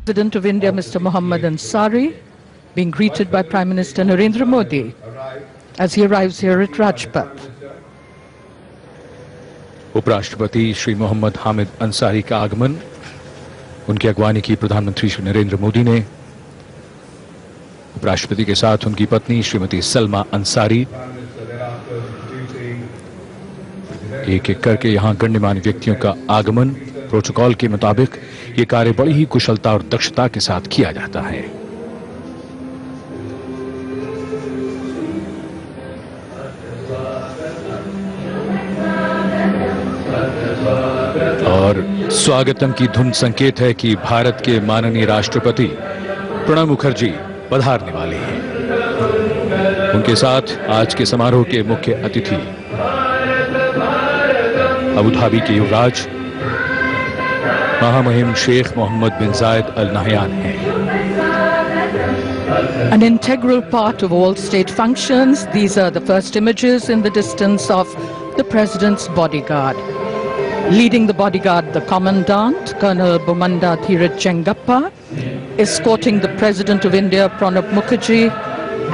President of India, Mr. Mohammad Ansari, being greeted by Prime Minister Narendra Modi as he arrives here at Rajpath. उपराष्ट्रपति श्री मोहम्मद हामिद अंसारी का आगमन, उनकी अगवानी की प्रधानमंत्री श्री नरेंद्र मोदी ने। उपराष्ट्रपति के साथ उनकी पत्नी श्रीमती सलमा अंसारी। एक एक करके यहां गण्यमान्य व्यक्तियों का आगमन। प्रोटोकॉल के मुताबिक ये कार्य बड़ी ही कुशलता और दक्षता के साथ किया जाता है। और स्वागतम की धुन संकेत है कि भारत के माननीय राष्ट्रपति प्रणब मुखर्जी पधारने वाले हैं। उनके साथ आज के समारोह के मुख्य अतिथि अबू धाबी के युवराज महामहिम शेख मोहम्मद बिन जायद अल नहयान हैं। An integral part of all state functions, these are the first images in the distance of the President's bodyguard. Leading the bodyguard, the Commandant, Colonel Bomanda Dheeraj Chengappa, escorting the President of India, Pranab Mukherjee,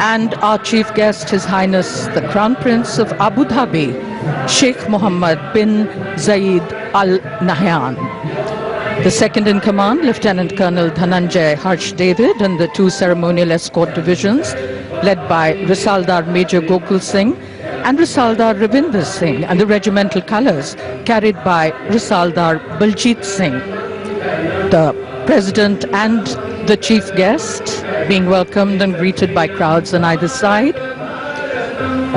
and our chief guest, His Highness the Crown Prince of Abu Dhabi, Sheikh Mohammed bin Zayed Al Nahyan. The second in command, Lieutenant Colonel Dhananjay Harsh David, and the two ceremonial escort divisions, led by Risaldar Major Gokul Singh and Risaldar Ravinder Singh, and the regimental colours carried by Risaldar Baljit Singh. The President and the chief guest being welcomed and greeted by crowds on either side.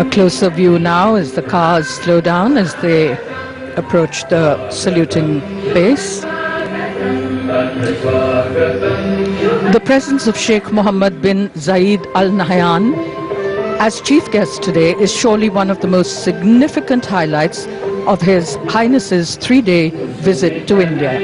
A closer view now as the cars slow down as they approach the saluting base. The presence of Sheikh Mohammed bin Zayed Al Nahyan as chief guest today is surely one of the most significant highlights of His Highness's 3-day visit to India.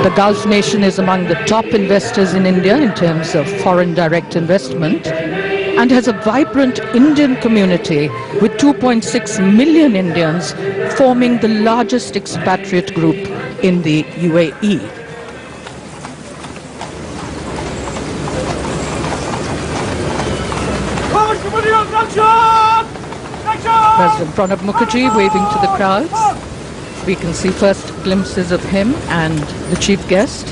The Gulf nation is among the top investors in India in terms of foreign direct investment and has a vibrant Indian community with 2.6 million Indians forming the largest expatriate group in the UAE. President Pranab Mukherjee waving to the crowds. We can see first glimpses of him and the chief guest.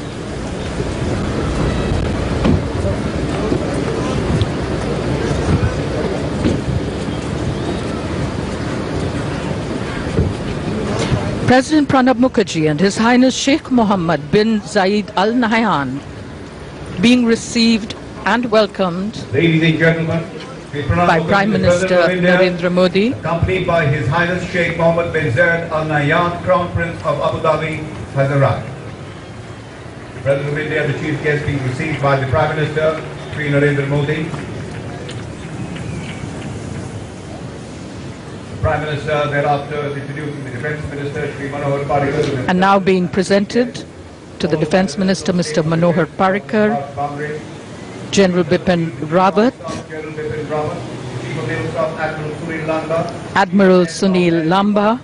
President Pranab Mukherjee and His Highness Sheikh Mohammed bin Zayed Al Nahyan being received and welcomed Ladies and gentlemen, by Prime Minister Narendra Modi, accompanied by His Highness Sheikh Mohammed bin Zayed Al Nahyan, Crown Prince of Abu Dhabi, has arrived. The President of India, the chief guest, being received by the Prime Minister, Sri Narendra Modi. The Prime Minister thereafter is introducing the Defence Minister, Sri Manohar Parrikar. and now being presented to the Defence Minister, Mr. Manohar Parrikar, General Bipin Rawat, General Bipin Rawat, Chief of Naval Staff Admiral Sunil Lamba,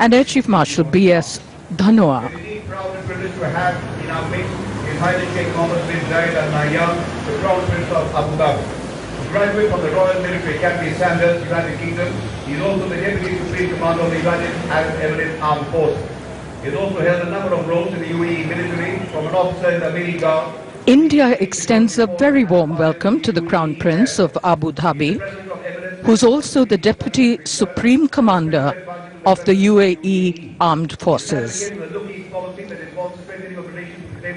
and Air Chief Marshal B.S. Dhanoa. It is indeed proud and privileged to have in our midst His Highness Sheikh Mohammed bin Zayed Al Nahyan, the Crown Prince of Abu Dhabi. A graduate from the Royal Military Academy Sandhurst, United Kingdom, he is also the Deputy Supreme Commander of the United Arab Emirates Armed Forces. He has also held a number of roles in the UAE military, from an officer in the Mili Guard. India extends a very warm welcome to the Crown Prince of Abu Dhabi, who's also the Deputy Supreme Commander of the UAE Armed Forces.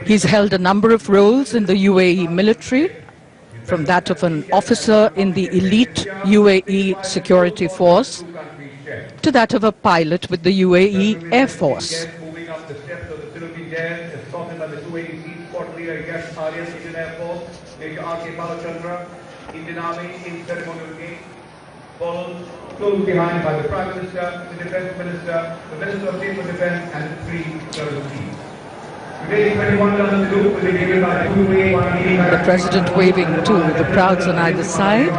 He's held a number of roles in the UAE military, from that of an officer in the elite UAE security force to that of a pilot with the UAE Air Force. Moving up the steps of the Philippine Dance, escorted by the 286 Squad Leader Yash Arya, Indian Air Force, Major R.K. Balachandra, Indian Army, in ceremonial gate, followed close behind by the Prime Minister, the Defence Minister, the Minister of Naval Defence, and the three service chiefs. Today, 21 guns salute will be given by the The President waving to the crowds on either side,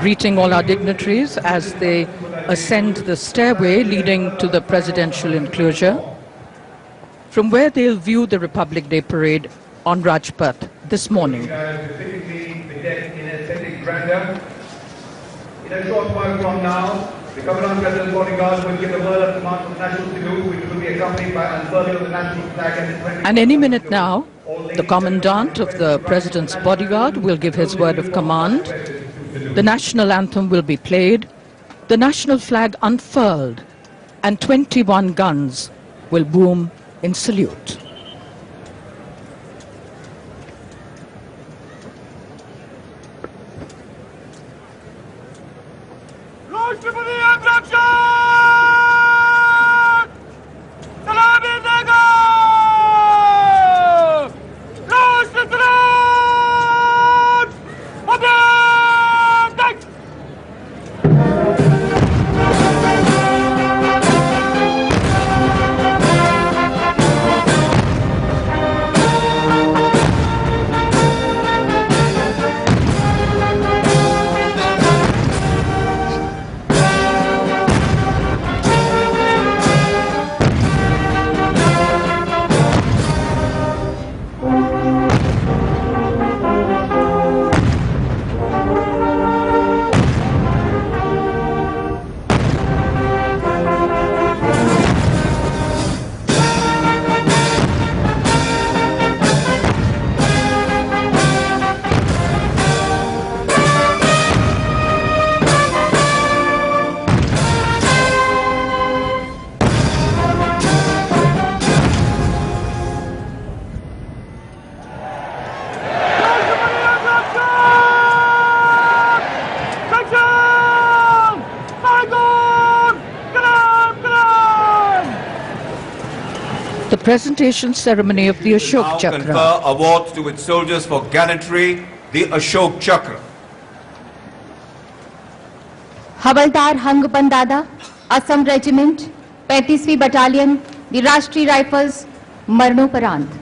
greeting all our dignitaries as they ascend the stairway leading to the presidential enclosure. from where they'll view the Republic Day parade on Rajpath this morning. Specifically, the deck in aesthetic grandeur. In a short while from now, the Commandant President's bodyguard will give the word of command for the national salute, which will be accompanied by unfurling of the national flag And any minute now, the Commandant of the President's bodyguard will give his word of command. The national anthem will be played, the national flag unfurled, and 21 guns will boom in salute. राष्ट्रपति अध्यक्ष सलामी देगा राष्ट्र सलाम अध्यक्ष The presentation ceremony of the Ashok now Chakra. confer awards to its soldiers for gallantry, the Ashok Chakra. हवलदार हंगपन दादा, Assam regiment, 35वीं battalion, दी राष्ट्रीय rifles, मरणोपरांत।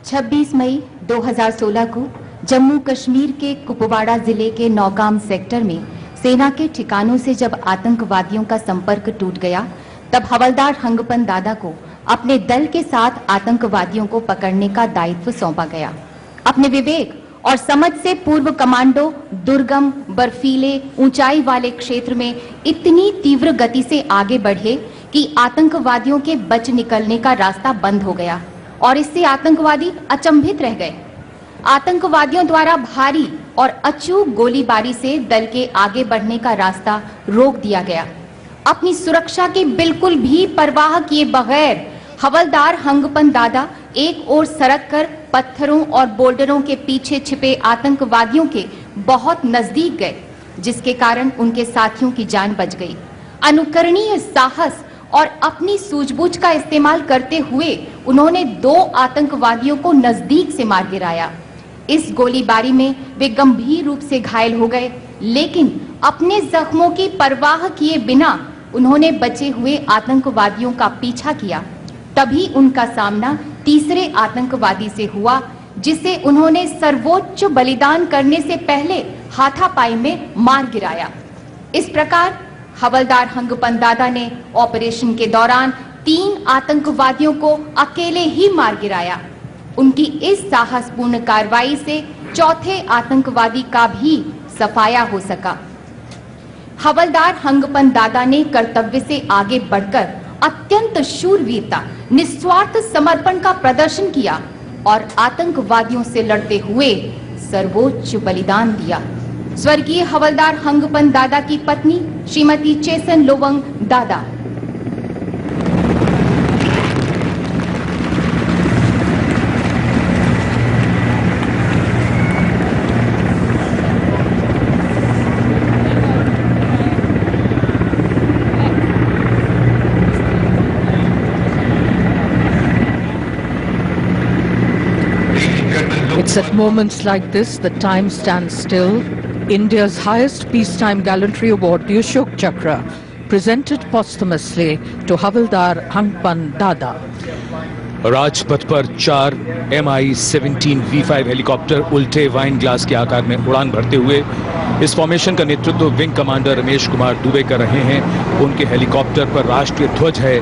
छब्बीस मई 2016 को जम्मू कश्मीर के कुपवाड़ा जिले के नौगाम सेक्टर में सेना के ठिकानों से जब आतंकवादियों का संपर्क टूट गया, तब हवलदार हंगपन दादा को अपने दल के साथ आतंकवादियों को पकड़ने का दायित्व सौंपा गया। अपने विवेक और समझ से पूर्व कमांडो दुर्गम, बर्फीले, ऊंचाई वाले क्षेत्र में इतनी तीव्र गति से आगे बढ़े कि आतंकवादियों के बच निकलने का रास्ता बंद हो गया और इससे आतंकवादी अचंभित रह गए। आतंकवादियों द्वारा भारी और अचूक गोलीबारी से दल के आगे बढ़ने का रास्ता रोक दिया गया। अपनी सुरक्षा की बिल्कुल भी परवाह किए बगैर हवलदार हंगपन दादा एक ओर सरक कर पत्थरों और बोल्डरों के पीछे छिपे आतंकवादियों के बहुत नजदीक गए, जिसके कारण उनके साथियों की जान बच गई। अनुकरणीय साहस और अपनी सूझबूझ का इस्तेमाल करते हुए उन्होंने 2 आतंकवादियों को नजदीक से मार गिराया। इस गोलीबारी में वे गंभीर रूप से घायल हो गए, लेकिन अपने जख्मों की परवाह किए बिना उन्होंने बचे हुए आतंकवादियों का पीछा किया। तभी उनका सामना तीसरे आतंकवादी से हुआ, जिसे उन्होंने सर्वोच्च बलिदान करने से पहले हाथापाई में मार गिराया। इस प्रकार हवलदार हंगपन दादा ने ऑपरेशन के दौरान 3 आतंकवादियों को अकेले ही मार गिराया। उनकी इस साहसपूर्ण कार्रवाई से चौथे आतंकवादी का भी सफाया हो सका। हवलदार हंगपन दादा ने कर्तव्य से आगे बढ़कर अत्यंत शूरवीरता, निस्वार्थ समर्पण का प्रदर्शन किया और आतंकवादियों से लड़ते हुए सर्वोच्च बलिदान दिया। स्वर्गीय हवलदार हंगपन दादा की पत्नी श्रीमती चेसन लोवंग दादा। It's at moments like this that time stands still. India's highest peacetime gallantry award, the Ashok Chakra, presented posthumously to Havildar Hangpan Dada. Rajpath पर 4 MI-17 V5 हेलीकॉप्टर उल्टे वाइन ग्लास के आकार में उड़ान भरते हुए इस फॉर्मेशन का नेतृत्व विंग कमांडर रमेश कुमार दुबे कर रहे हैं। उनके हेलीकॉप्टर पर राष्ट्रीय ध्वज है।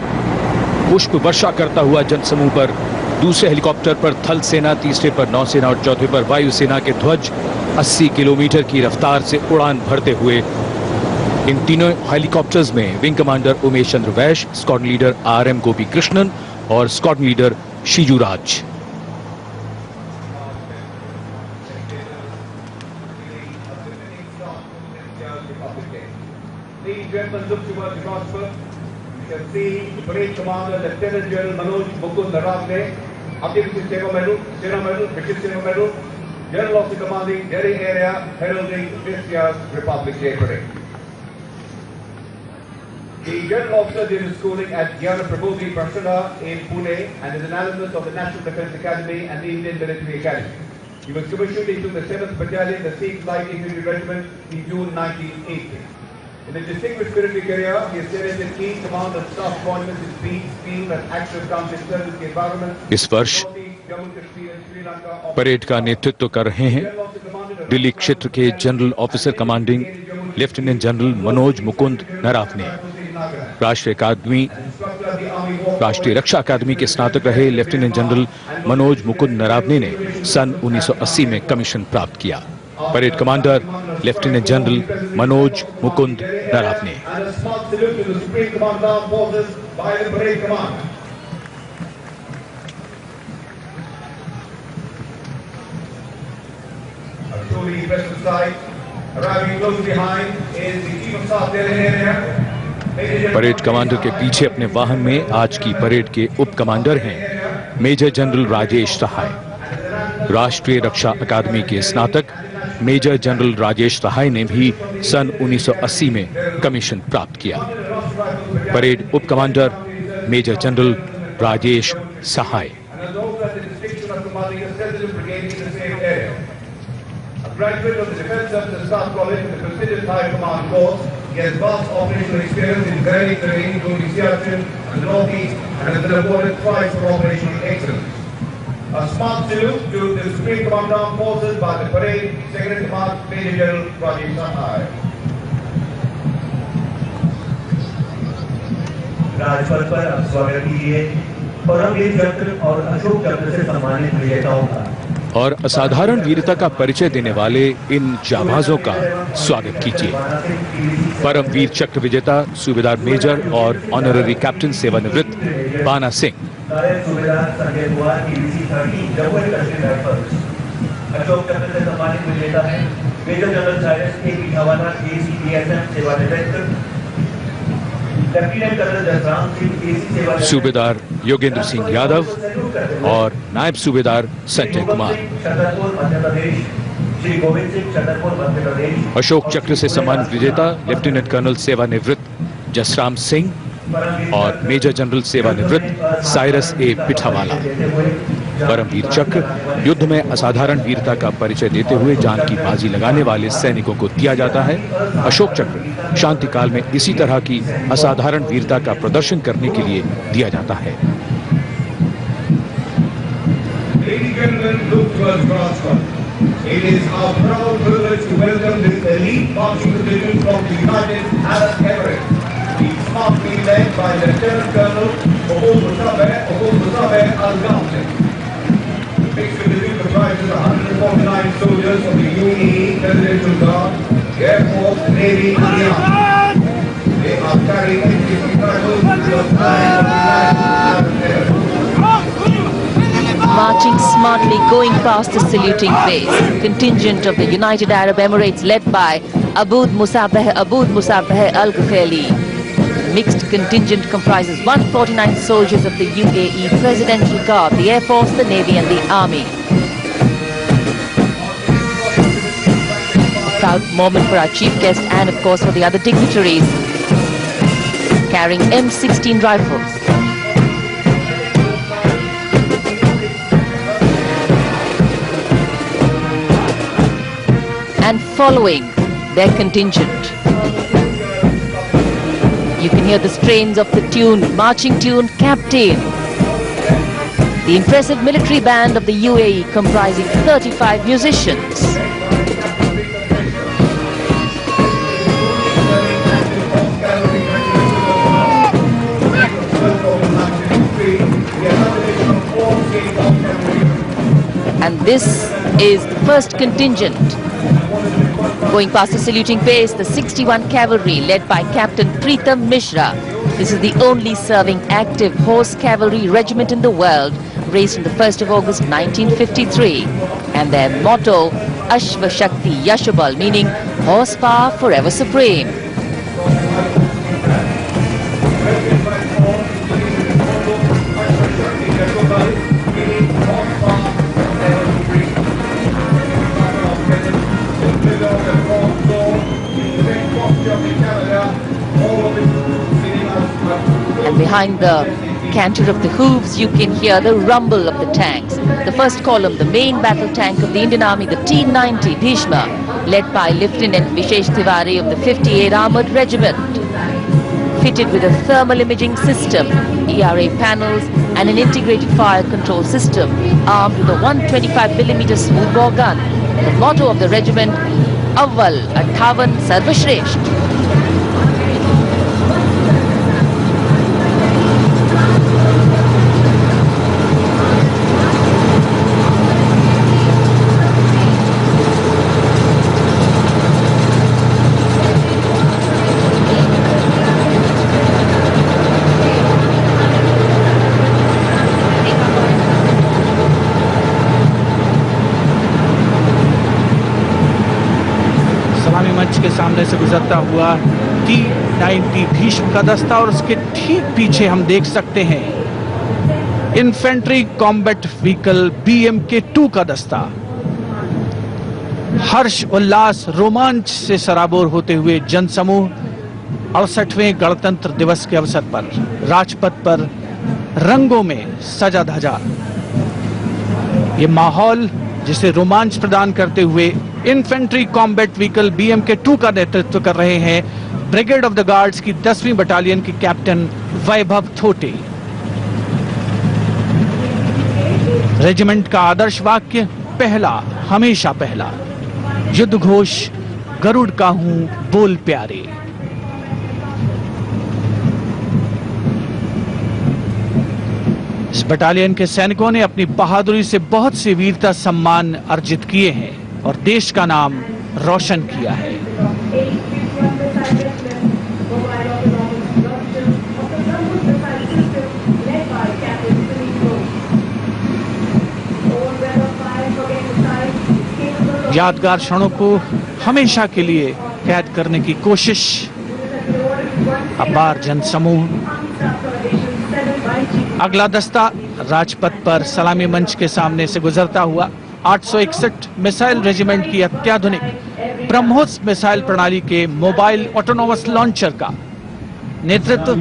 पुष्प वर्षा करता हुआ जनसमूह पर दूसरे हेलीकॉप्टर पर थल सेना, तीसरे पर नौसेना और चौथे पर वायुसेना के ध्वज 80 किलोमीटर की रफ्तार से उड़ान भरते हुए। इन तीनों हेलीकॉप्टर्स में विंग कमांडर उमेश चंद्र वैश्य, स्क्वाड्रन लीडर RM गोपी कृष्णन और स्क्वाड्रन लीडर शिजू राज। Ladies and gentlemen, look towards Rajpath. You can see the parade commander, Lieutenant General Manoj Mukund Naravne, British Seva Medal, General Officer Commanding Delhi Area, heralding this year's Republic Day Parade. The General Officer did his schooling at Gyana Prabodhi Prasada in Pune and is an alumnus of the National Defence Academy and the Indian Military Academy. He was commissioned into the 7th Battalion, the 6th Light Infantry Regiment in June 1980. In a distinguished military career, he has served as key command and staff appointments in peace, field and active counter-insurgency environment. इस वर्ष parade का नेतृत्व कर रहे हैं दिल्ली क्षेत्र के general officer commanding lieutenant general Manoj Mukund Naravane. राष्ट्रीय रक्षा अकादमी के स्नातक रहे लेफ्टिनेंट जनरल मनोज मुकुंद नरावने ने सन 1980 में कमीशन प्राप्त किया। Parade commander lieutenant general Manoj Mukund Naravane. Parade commander के पीछे अपने वाहन में आज की परेड के उप कमांडर हैं मेजर जनरल राजेश सहाय। राष्ट्रीय रक्षा अकादमी के स्नातक मेजर जनरल राजेश सहाय ने भी सन 1980 में कमीशन प्राप्त किया। परेड उप commander major general Rajesh Sahay. Graduate of the Defence Services Staff College with the prestigious High Command course, he has vast operational experience in varying terrain, including Siachen and the Northeast, and has been awarded twice for operational excellence. A smart salute to the Supreme Command Armed Forces by the Parade Secretary Command Major General Rajesh Sahai. Rajpath पर अब स्वागत कीजिए परमवीर चक्र और अशोक चक्र से सम्मानित विजेताओं का। और असाधारण वीरता का परिचय देने वाले इन जाबाजों का स्वागत कीजिए। परमवीर चक्र विजेता सूबेदार मेजर और ऑनररी कैप्टन सेवानिवृत्त बाना सिंह। अशोक चक्र से सम्मानित विजेता है मेजर जनरल साइरस के पिठावाला ACPSM सेवानिवृत्त सूबेदार योगेंद्र सिंह यादव और नायब सूबेदार संजय कुमार। अशोक चक्र से सम्मानित विजेता लेफ्टिनेंट कर्नल सेवानिवृत्त जसराम सिंह और मेजर जनरल सेवानिवृत्त साइरस A पिठावाला। परमवीर चक्र युद्ध में असाधारण वीरता का परिचय देते हुए जान की बाजी लगाने वाले सैनिकों को दिया जाता है। अशोक चक्र शांति काल में इसी तरह की असाधारण वीरता का प्रदर्शन करने के लिए दिया जाता है। It is our proud privilege to welcome this elite marching division from the United Arab Emirates. It's smartly led by Lieutenant Colonel Musabe Al-Ghamse. The mixed division comprises 149 soldiers of the UAE Presidential Guard, Air Force, Navy, and the Army. They are carrying NCC titles to the flag of the United Arab Emirates. marching smartly going past the saluting base. Contingent of the United Arab Emirates led by Aboud Musabeh Al Ghafaili. Mixed contingent comprises 149 soldiers of the UAE Presidential Guard, the Air Force, the Navy and the Army. A proud moment for our chief guest and of course for the other dignitaries carrying M16 rifles. And following their contingent, you can hear the strains of the marching tune Captain. The impressive military band of the UAE comprising 35 musicians. And this is the first contingent. Going past the saluting base, the 61 Cavalry led by Captain Pritam Mishra. This is the only serving active horse cavalry regiment in the world, raised on the 1st of August 1953. And their motto, Ashva Shakti Yashabal, meaning horsepower forever supreme. And behind the canter of the hooves, you can hear the rumble of the tanks. The first column, the main battle tank of the Indian Army, the T-90 Bhishma, led by Lieutenant Vishesh Tiwari of the 58 Armoured Regiment. Fitted with a thermal imaging system, ERA panels and an integrated fire control system, armed with a 125mm smoothbore gun. The motto of the regiment, Awwal Attavan Sarvashresht. मंच के सामने से गुजरता हुआ T-90 Bhishma का दस्ता और उसके ठीक पीछे हम देख सकते हैं इन्फेंट्री कॉम्बैट व्हीकल BMK-2 का दस्ता। हर्ष उल्लास रोमांच से सराबोर होते हुए जनसमूह 68वें गणतंत्र दिवस के अवसर पर राजपथ पर रंगों में सजा धजा। ये माहौल जिसे रोमांच प्रदान करते हुए इन्फेंट्री कॉम्बैट व्हीकल BMK-2 का नेतृत्व कर रहे हैं ब्रिगेड ऑफ द गार्ड्स की 10वीं बटालियन के कैप्टन वैभव थोटे। रेजिमेंट का आदर्श वाक्य पहला हमेशा पहला, युद्ध घोष गरुड़ का हूं बोल प्यारे। इस बटालियन के सैनिकों ने अपनी बहादुरी से बहुत सी वीरता सम्मान अर्जित किए हैं और देश का नाम रोशन किया है। यादगार क्षणों को हमेशा के लिए कैद करने की कोशिश। अपार जनसमूह। अगला दस्ता राजपथ पर सलामी मंच के सामने से गुजरता हुआ 861 मिसाइल रेजिमेंट की अत्याधुनिक ब्रह्मोस मिसाइल प्रणाली के मोबाइल ऑटोनोमस लॉन्चर का नेतृत्व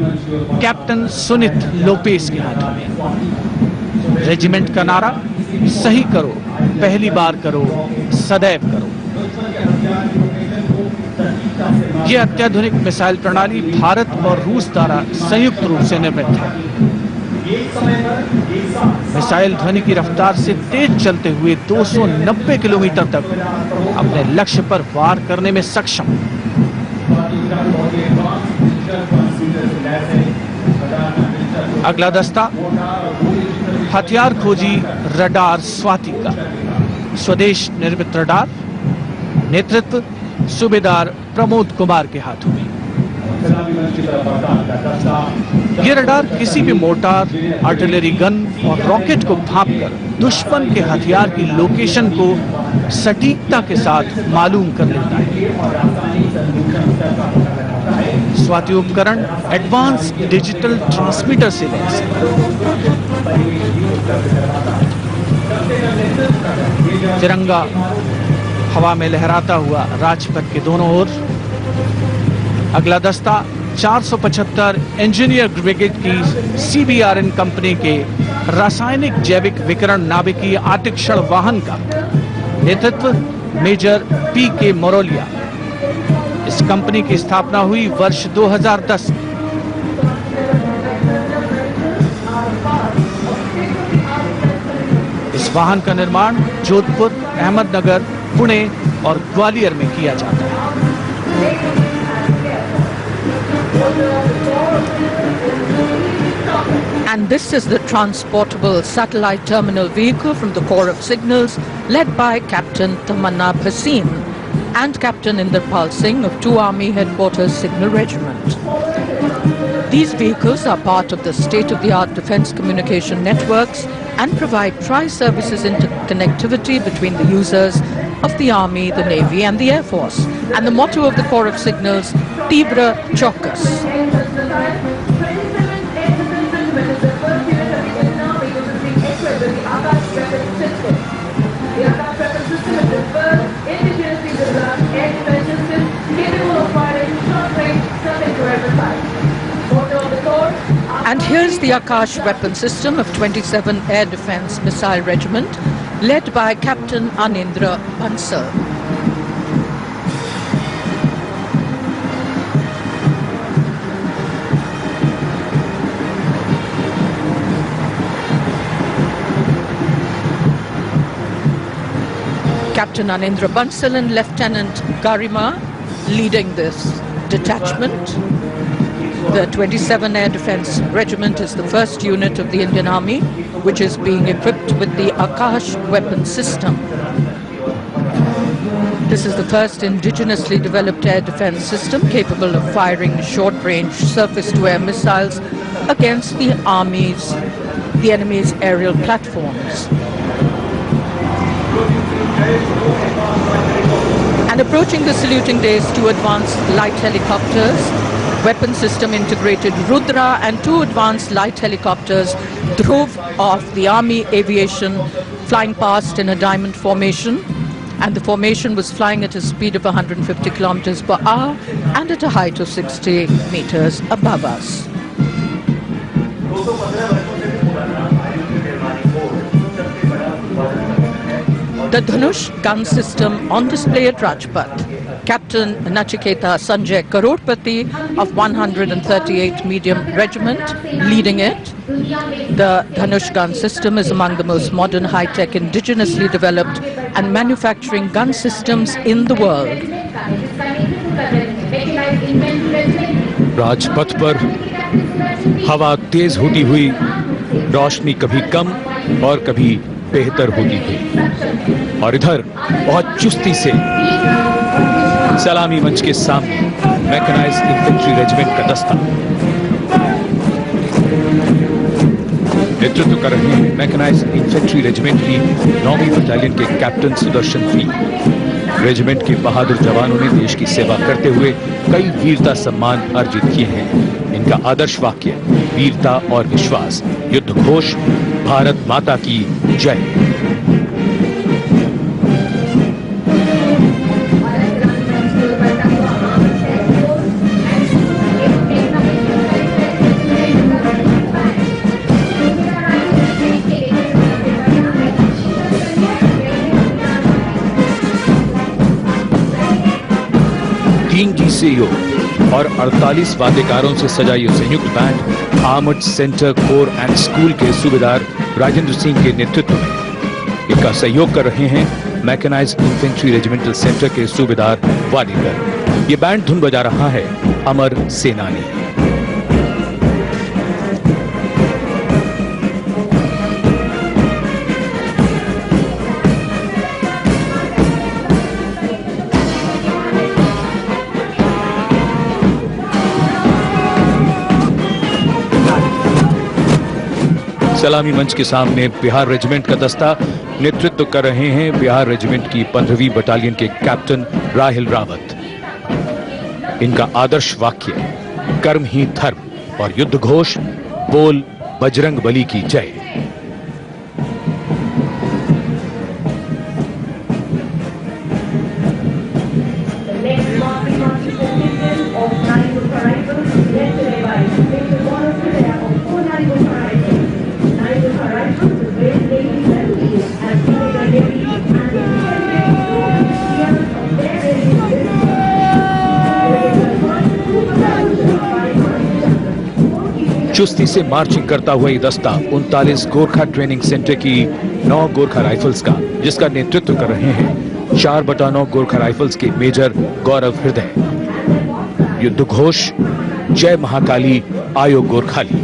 कैप्टन सुनीत लोपेस के हाथों में। रेजिमेंट का नारा सही करो, पहली बार करो, सदैव करो। यह अत्याधुनिक मिसाइल प्रणाली भारत और रूस द्वारा संयुक्त रूप से निर्मित है। मिसाइल ध्वनि की रफ्तार से तेज चलते हुए 290 किलोमीटर तक अपने लक्ष्य पर वार करने में सक्षम। अगला दस्ता हथियार खोजी रडार स्वाति का स्वदेश निर्मित रडार, नेतृत्व सूबेदार प्रमोद कुमार के हाथों में। ये रडार किसी भी मोर्टार, आर्टिलरी गन और रॉकेट को भांपकर दुश्मन के हथियार की लोकेशन को सटीकता के साथ मालूम कर लेता है। स्वाति उपकरण एडवांस डिजिटल ट्रांसमीटर से लैस है। तिरंगा हवा में लहराता हुआ राजपथ के दोनों ओर। अगला दस्ता 475 इंजीनियर ब्रिगेड की सीबीआरएन कंपनी के रासायनिक जैविक विकिरण नाभिकीय आतिक्षण वाहन का नेतृत्व मेजर पी के मोरोलिया। इस कंपनी की स्थापना हुई वर्ष 2010 में। इस वाहन का निर्माण जोधपुर, अहमदनगर, पुणे और ग्वालियर में किया जाता है। And this is the transportable satellite terminal vehicle from the Corps of Signals, led by Captain Tamanna Bhasin and Captain Inderpal Singh of 2 Army Headquarters Signal Regiment. These vehicles are part of the state-of-the-art defense communication networks and provide tri-services interconnectivity between the users of the Army, the Navy and the Air Force. And the motto of the Corps of Signals, Tibra Chaukas. And here's the Akash weapon system of 27 Air Defence Missile Regiment, led by Captain Anindra Bansal. Captain Anindra Bansal and Lieutenant Garima leading this detachment. The 27 Air Defence Regiment is the first unit of the Indian Army which is being equipped with the Akash weapon system. This is the first indigenously developed air defence system capable of firing short-range surface-to-air missiles against the enemy's aerial platforms. And approaching the saluting days, 2 advanced light helicopters, weapon system integrated Rudra and 2 advanced light helicopters drove off the Army aviation, flying past in a diamond formation. And the formation was flying at a speed of 150 kilometers per hour and at a height of 60 meters above us. The Dhanush gun system on display at Rajpath. Captain Nachiketa Sanjay Karodpati of 138 Medium Regiment leading it. The Dhanush gun system is among the most modern, high-tech, indigenously developed and manufacturing gun systems in the world. Rajpath पर हवा तेज होती हुई, रोशनी कभी कम और कभी बेहतर होती हुई, और इधर बहुत चुस्ती से सलामी मंच के सामने मैकेनाइज्ड इन्फेंट्री रेजिमेंट का दस्ता नेतृत्व कर रहे हैं। मैकेनाइज्ड इन्फेंट्री रेजिमेंट की 9वीं बटालियन के कैप्टन सुदर्शन पी। रेजिमेंट के बहादुर जवानों ने देश की सेवा करते हुए कई वीरता सम्मान अर्जित किए हैं। इनका आदर्श वाक्य वीरता और विश्वास, युद्ध घोष भारत माता की जय। DCO और 48 वाद्यकारों से सजा ये संयुक्त band armoured centre core and school के सूबेदार राजेंद्र सिंह के नेतृत्व में इनका सहयोग कर रहे हैं मैकेनाइज्ड इन्फेंट्री रेजिमेंटल सेंटर के सूबेदार वालीगर। ये बैंड धुन बजा रहा है अमर सेनानी। सलामी मंच के सामने बिहार रेजिमेंट का दस्ता नेतृत्व कर रहे हैं बिहार रेजिमेंट की 15वीं बटालियन के कैप्टन राहिल रावत। इनका आदर्श वाक्य कर्म ही धर्म और युद्ध घोष बोल बजरंग बली की जय। चुस्ती से मार्चिंग करता हुआ ये दस्ता 39 गोरखा ट्रेनिंग सेंटर की 9 गोरखा राइफल्स का, जिसका नेतृत्व कर रहे हैं 4/9 गोरखा राइफल्स के मेजर गौरव हृदय। युद्ध घोष जय महाकाली आयो Gorkhali.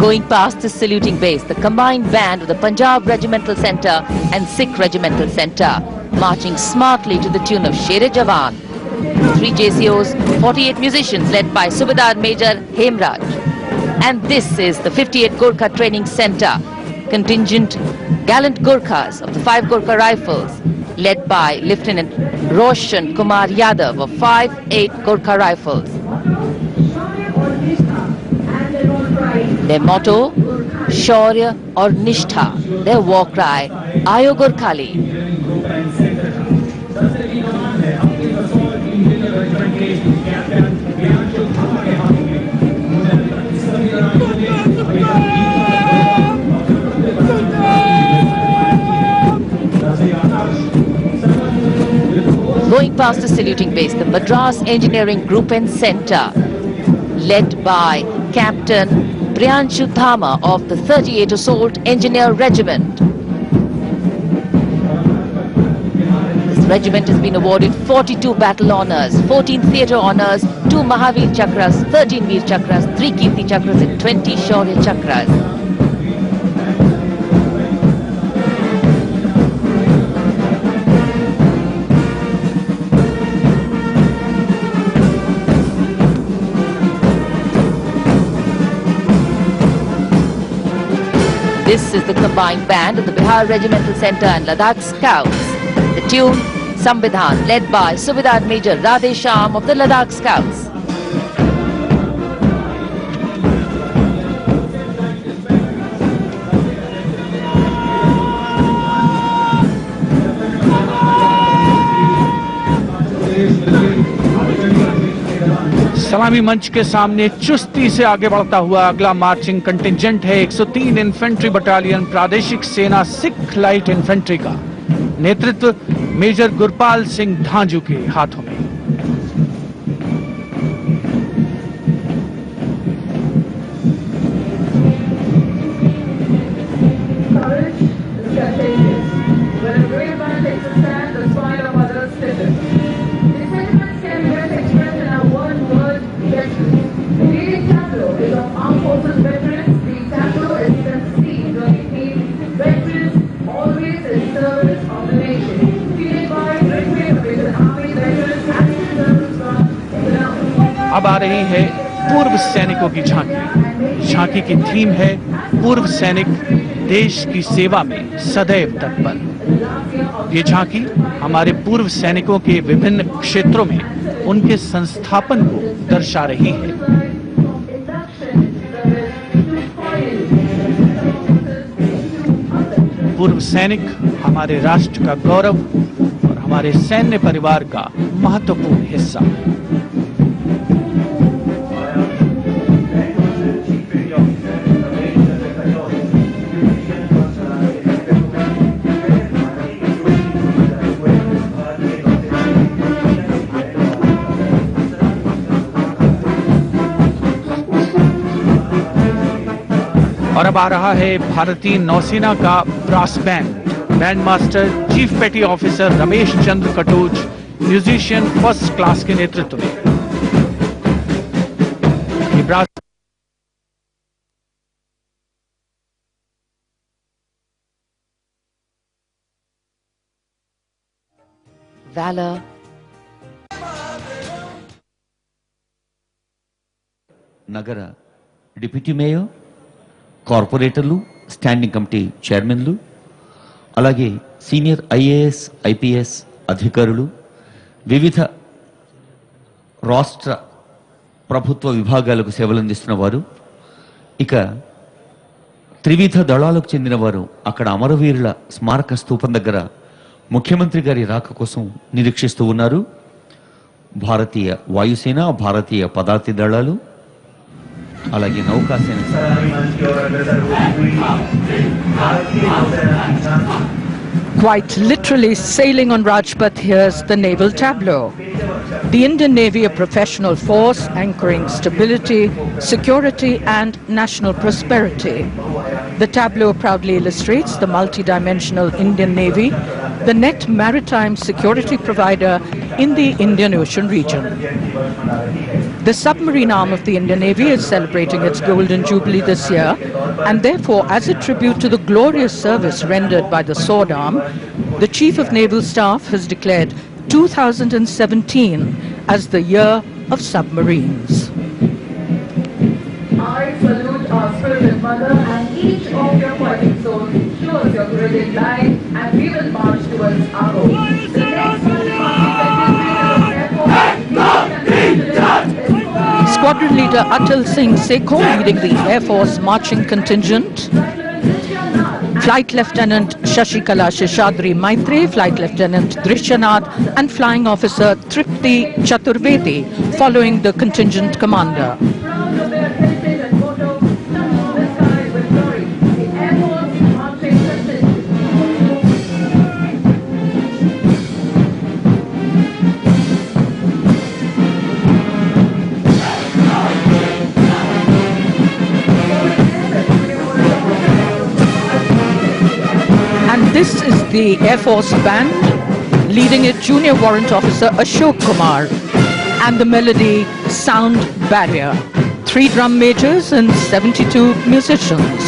Going past the saluting base, the combined band of the Punjab Regimental Centre and Sikh Regimental Centre marching smartly to the tune of Sher Jawan. 3 JCOs, 48 musicians led by Subedar Major Hemraj. And this is the 58 Gorkha Training Centre, contingent gallant Gorkhas of the 5 Gorkha Rifles led by Lieutenant Roshan Kumar Yadav of 5/8 Gorkha Rifles. Their motto, Shaurya or Nishtha. Their war cry, Ayo Gorkhali. Going past the saluting base, the Madras Engineering Group and Centre, led by Captain Priyanshu Thama of the 38 Assault Engineer Regiment. This regiment has been awarded 42 battle honours, 14 theatre honours, 2 Mahavir Chakras, 13 Veer Chakras, 3 Kirti Chakras and 20 Shaurya Chakras. This is the combined band of the Bihar Regimental Centre and Ladakh Scouts. The tune, Sambidhan, led by Subedar Major Radhe Shyam of the Ladakh Scouts. सलामी मंच के सामने चुस्ती से आगे बढ़ता हुआ अगला मार्चिंग कंटिंजेंट है 103 इन्फेंट्री बटालियन प्रादेशिक सेना सिख लाइट इन्फेंट्री का। नेतृत्व मेजर गुरपाल सिंह धांजू के हाथों में। अब आ रही है पूर्व सैनिकों की झांकी। झांकी की थीम है पूर्व सैनिक देश की सेवा में सदैव तत्पर। ये झांकी हमारे पूर्व सैनिकों के विभिन्न क्षेत्रों में उनके संस्थापन को दर्शा रही है। पूर्व सैनिक हमारे राष्ट्र का गौरव और हमारे सैन्य परिवार का महत्वपूर्ण हिस्सा। और अब आ रहा है भारतीय नौसेना का brass band. Band master chief petty officer Ramesh Chandra Katoch musician first class के नेतृत्व में। ये ब्रास valor, నగర డిప్యూటీ మేయర్, కార్పొరేటర్లు, స్టాండింగ్ కమిటీ చైర్మన్లు, అలాగే సీనియర్ ఐఏఎస్ ఐపీఎస్ అధికారులు, వివిధ రాష్ట్ర ప్రభుత్వ విభాగాలకు సేవలందిస్తున్న వారు, ఇక త్రివిధ దళాలకు చెందిన వారు అక్కడ అమరవీరుల స్మారక స్తూపం దగ్గర ముఖ్యమంత్రి గారి రాక కోసం నిరీక్షిస్తూ ఉన్నారు. భారతీయ వాయుసేన, భారతీయ పదాతి దళాలు, అలాగే నౌకాసేన. Quite literally sailing on Rajpath, here's the naval tableau. The Indian Navy, a professional force anchoring stability, security and national prosperity. The tableau proudly illustrates the multi-dimensional Indian Navy, the net maritime security provider in the Indian Ocean region. The submarine arm of the Indian Navy is celebrating its Golden Jubilee this year, and therefore, as a tribute to the glorious service rendered by the sword arm, the Chief of Naval Staff has declared 2017 as the year of submarines. I salute our spirited mother and each of your fighting souls. Show us your brilliant light and we will march towards our goal. The next Squadron leader Atal Singh Sekho leading the Air Force marching contingent. Flight Lieutenant Shashikala Sheshadri Maitre, Flight Lieutenant Drishyanath and Flying Officer Tripti Chaturvedi following the contingent commander. This is the Air Force Band, leading it Junior Warrant Officer Ashok Kumar, and the melody Sound Barrier. 3 drum majors and 72 musicians.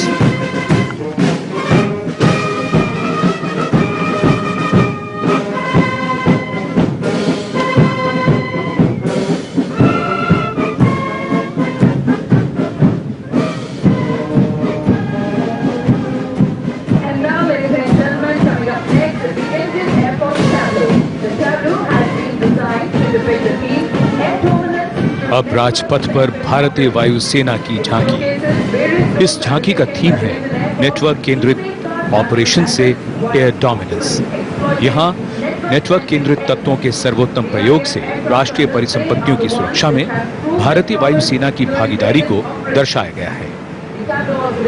अब राजपथ पर भारतीय वायुसेना की झांकी। इस झांकी का theme है नेटवर्क केंद्रित ऑपरेशन से एयर डोमिनेंस। यहाँ नेटवर्क केंद्रित तत्वों के सर्वोत्तम प्रयोग से राष्ट्रीय परिसंपत्तियों की सुरक्षा में भारतीय वायुसेना की भागीदारी को दर्शाया गया है।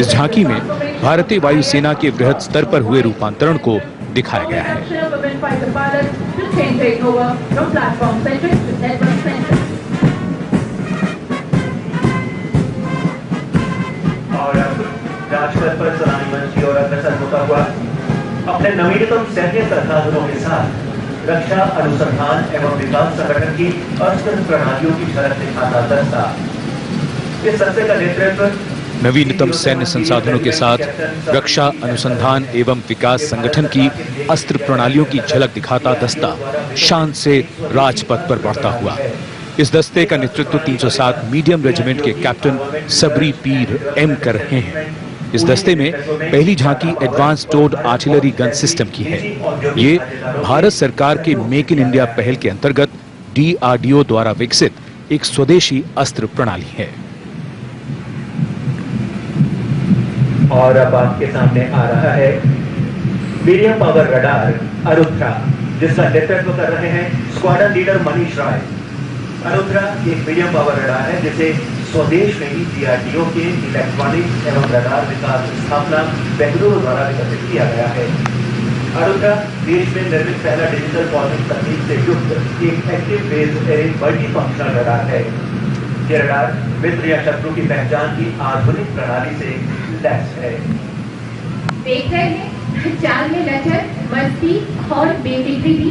इस झांकी में भारतीय वायुसेना के वृहद स्तर पर हुए रूपांतरण को दिखाया गया है। राजपथ पर सलामी मंच की ओर अग्रसर होता हुआ अपने नवीनतम सैन्य संसाधनों के साथ रक्षा अनुसंधान एवं विकास संगठन की अस्त्र प्रणालियों की झलक दिखाता दस्ता। इस संस्था का नेतृत्व नवीनतम सैन्य संसाधनों के साथ रक्षा अनुसंधान एवं विकास संगठन की अस्त्र प्रणालियों की झलक दिखाता दस्ता शान से राजपथ पर बढ़ता हुआ। इस दस्ते का नेतृत्व 307 मीडियम रेजिमेंट के कैप्टन सबरी पीर एम कर रहे हैं। इस दस्ते में पहली झांकी advance towed artillery gun system की है। ये भारत सरकार के मेक इन इंडिया पहल के अंतर्गत DRDO द्वारा विकसित एक स्वदेशी अस्त्र प्रणाली है। और अब आपके सामने आ रहा है मीडियम पावर रडार अरुद्रा, जिसका नेतृत्व कर रहे हैं स्क्वाड्रन लीडर मनीष राय। अरुद्रा एक मीडियम पावर रडार है जिसे स्वदेश में ही DRDO के इलेक्ट्रॉनिक्स एवं रडार विकास स्थापना बेंगलुरु द्वारा विकसित किया गया है। अरुद्रा देश में निर्मित पहला डिजिटल फॉर्मिंग तकनीक से युक्त एक active base array multi functional radar है। ये रडार मित्र या शत्रु की पहचान की आधुनिक प्रणाली से लैस है। देख रहे हैं चाल में लचक, मस्ती और बेफिक्री भी।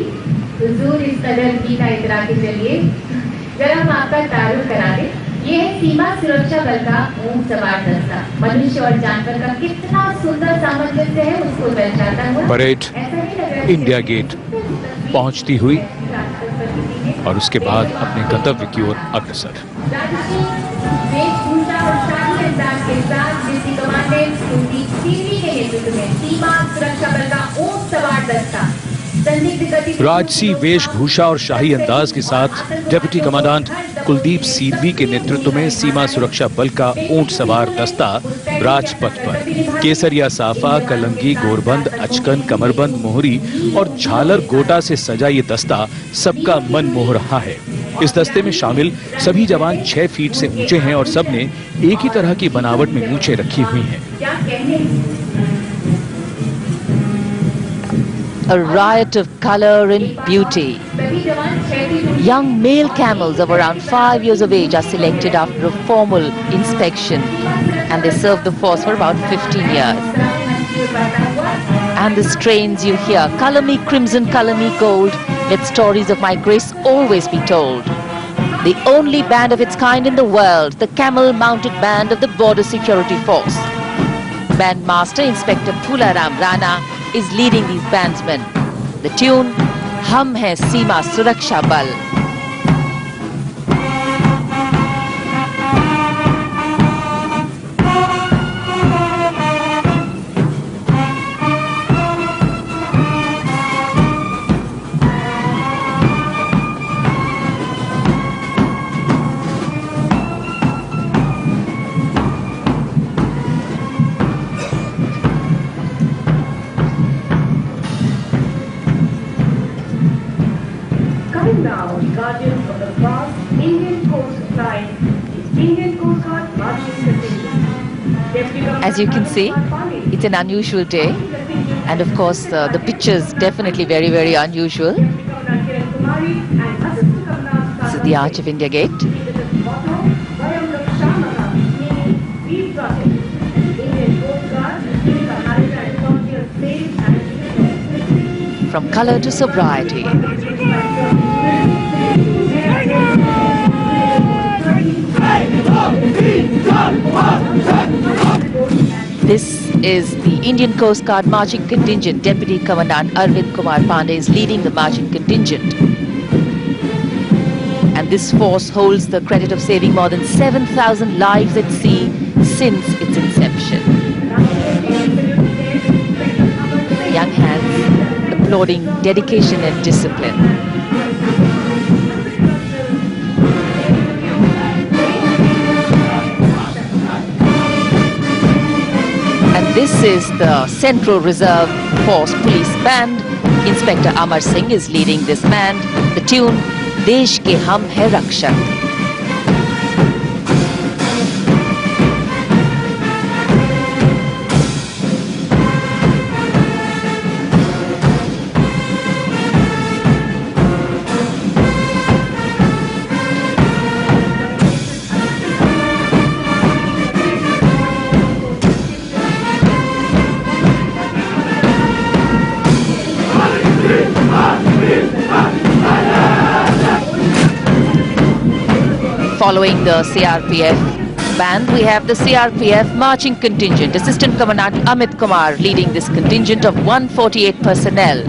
हुजूर इस कदर गीता इतरा के चलिए, जरा हम आपका तारुफ करा दें। ये है सीमा सुरक्षा बल का ऊंट सवार दस्ता। मनुष्य और जानवर का कितना सुंदर सामंजस्य है उसको दर्शाता हुआ। परेड ऐसा नहीं लग रहा इंडिया गेट पहुंचती हुई और उसके बाद अपने गंतव्य की ओर अग्रसर। वेशभूषा और शाही अंदाज के साथ डिप्टी कमांडेंट कुलदीप सिंघवी के नेतृत्व में सीमा सुरक्षा बल का ऊंट सवार दस्ता राजसी वेशभूषा और शाही अंदाज के साथ डिप्टी कमांडेंट कुलदीप सिंघवी के नेतृत्व में सीमा सुरक्षा बल का ऊंट सवार दस्ता राजपथ पर केसरिया साफा, कलंगी, गोरबंद, अचकन, कमरबंद, मोहरी और झालर गोटा से सजा ये दस्ता सबका मन मोह रहा है। इस दस्ते में शामिल सभी जवान 6 फीट से ऊंचे हैं और सबने एक ही तरह की बनावट में मूंछें रखी हुई हैं। A riot of color and beauty. Young male camels of around 5 years of age are selected after a formal inspection, and they serve the force for about 15 years. And the strains you hear, color me crimson, color me gold, let stories of my grace always be told. The only band of its kind in the world, the camel-mounted band of the Border Security Force. Bandmaster Inspector Phularam Rana is leading these bandsmen. The tune, Hum Hai Seema Suraksha Bal. Coming now, the guardians of the vast Indian coastline, the Indian Coast Guard marching contingent. As you can see, it's an unusual day, and of course the pictures definitely very, very unusual. This is the Arch of India Gate. From color to sobriety. This is the Indian Coast Guard marching contingent. Deputy Commandant Arvind Kumar Pandey is leading the marching contingent. And this force holds the credit of saving more than 7,000 lives at sea since its inception. Young hands applauding dedication and discipline. And this is the Central Reserve Force Police Band. Inspector Amar Singh is leading this band. The tune, Desh Ke Hum Hai Rakshak. Following the CRPF band, we have the CRPF marching contingent. Assistant Commandant Amit Kumar leading this contingent of 148 personnel.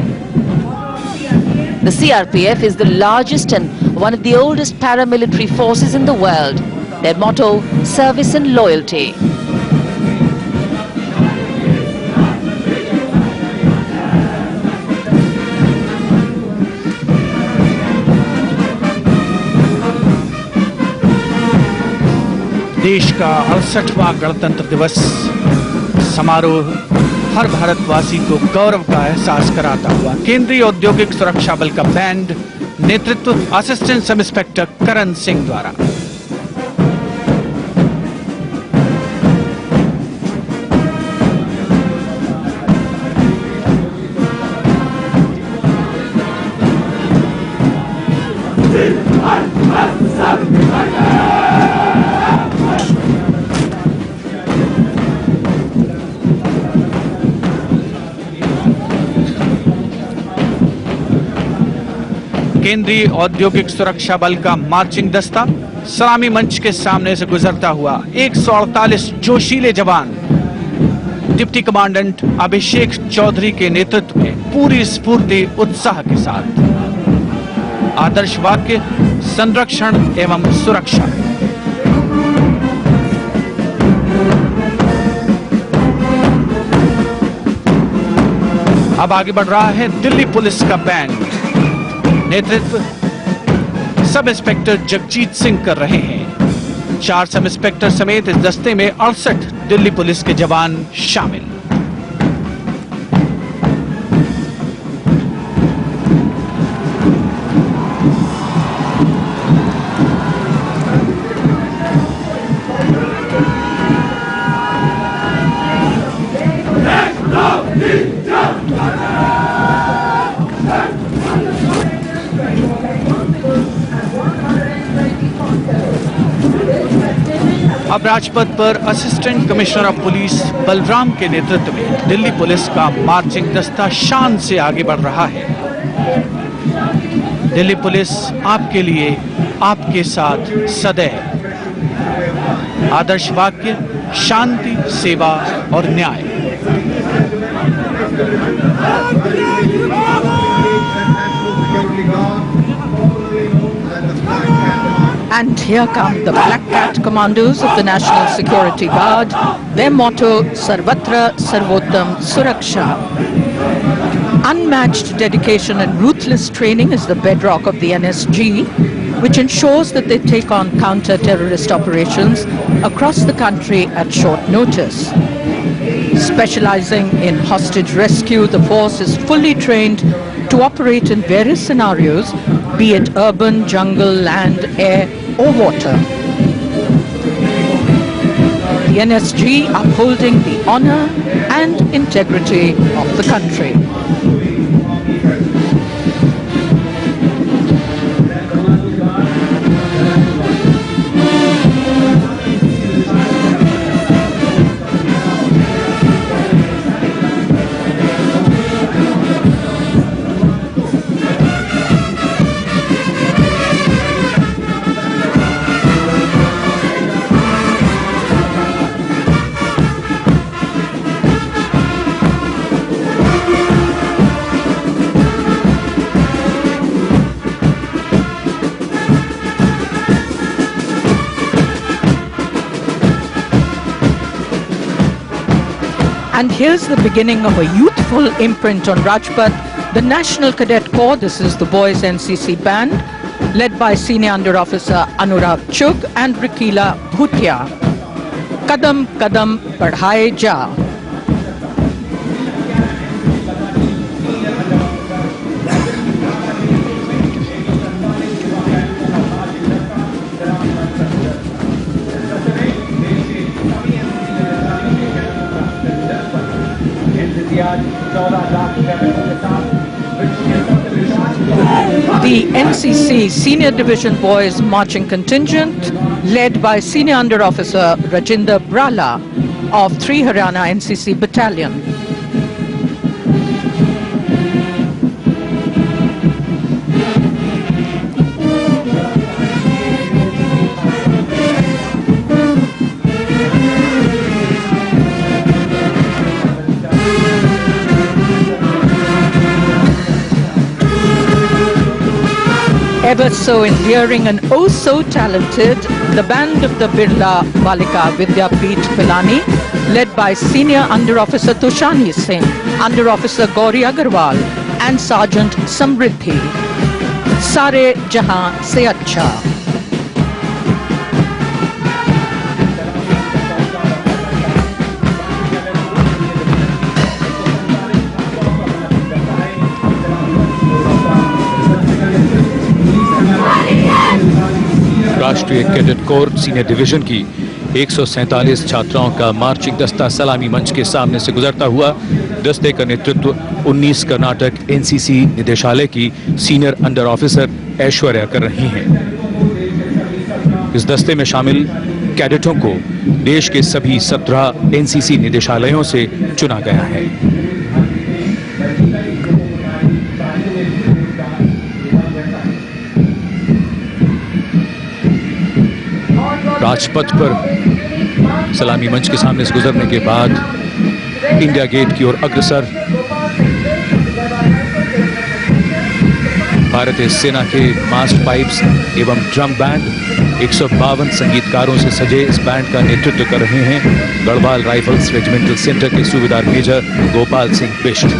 The CRPF is the largest and one of the oldest paramilitary forces in the world. Their motto, service and loyalty. देश का 68वां गणतंत्र दिवस समारोह हर भारतवासी को गौरव का एहसास कराता हुआ केंद्रीय औद्योगिक सुरक्षा बल का बैंड नेतृत्व assistant sub inspector Karan Singh द्वारा। केंद्रीय औद्योगिक सुरक्षा बल का मार्चिंग दस्ता सलामी मंच के सामने से गुजरता हुआ 148 जोशीले जवान डिप्टी कमांडेंट अभिषेक चौधरी के नेतृत्व में पूरी स्फूर्ति उत्साह के साथ। आदर्श वाक्य संरक्षण एवं सुरक्षा। अब आगे बढ़ रहा है दिल्ली पुलिस का बैंड। नेतृत्व सब इंस्पेक्टर जगजीत सिंह कर रहे हैं। 4 सब इंस्पेक्टर समेत इस दस्ते में 68 दिल्ली पुलिस के जवान शामिल। अब राजपथ पर assistant commissioner of police Balram के नेतृत्व में दिल्ली पुलिस का मार्चिंग दस्ता शान से आगे बढ़ रहा है। दिल्ली पुलिस आपके लिए, आपके साथ सदैव। आदर्श वाक्य शांति, सेवा और न्याय। And here come the Black Cat Commandos of the National Security Guard. Their motto, Sarvatra Sarvottam Suraksha. Unmatched dedication and ruthless training is the bedrock of the NSG, which ensures that they take on counter-terrorist operations across the country at short notice. Specializing in hostage rescue, the force is fully trained to operate in various scenarios, be it urban, jungle, land, air, or water. The NSG upholding the honor and integrity of the country. And here's the beginning of a youthful imprint on Rajpath, the National Cadet Corps. This is the boys NCC band, led by Senior Under Officer Anurag Chugh and Rikila Bhutia. Kadam Kadam Padhaye Ja. The NCC Senior Division Boys Marching Contingent, led by Senior Under Officer Rajinder Brala of 3 Haryana NCC Battalion. Ever so endearing and oh so talented, the band of the Birla Balika Vidyapeeth Pilani, led by Senior Under Officer Tushani Singh, Under Officer Gauri Agarwal and Sergeant Samriddhi. Sare Jahan Se Acha. राष्ट्रीय cadet corps senior division की 147 छात्राओं का marching दस्ता सलामी मंच के सामने से गुजरता हुआ। दस्ते का नेतृत्व 19 कर्नाटक एनसीसी निदेशालय की सीनियर अंडर ऑफिसर ऐश्वर्या कर रही हैं। इस दस्ते में शामिल कैडेटों को देश के सभी 17 एनसीसी निदेशालयों से चुना गया है। राजपथ पर सलामी मंच के सामने से गुजरने के बाद इंडिया गेट की ओर अग्रसर। भारतीय सेना के मास्ट पाइप्स एवं ड्रम बैंड 152 संगीतकारों से सजे इस बैंड का नेतृत्व कर रहे हैं गढ़वाल राइफल्स रेजिमेंटल सेंटर के सूबेदार major Gopal Singh Bisht.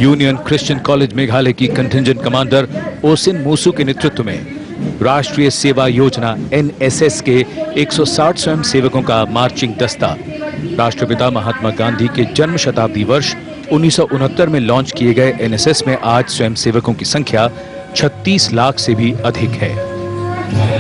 Union christian college Meghalaya की कंटिंजेंट कमांडर ओसिन मूसू के नेतृत्व में राष्ट्रीय सेवा योजना NSS के 160 स्वयं सेवकों का मार्चिंग दस्ता राष्ट्रपिता महात्मा गांधी के जन्म शताब्दी वर्ष 1969 में लॉन्च किए गए NSS में आज स्वयं सेवकों की संख्या 36 लाख से भी अधिक है।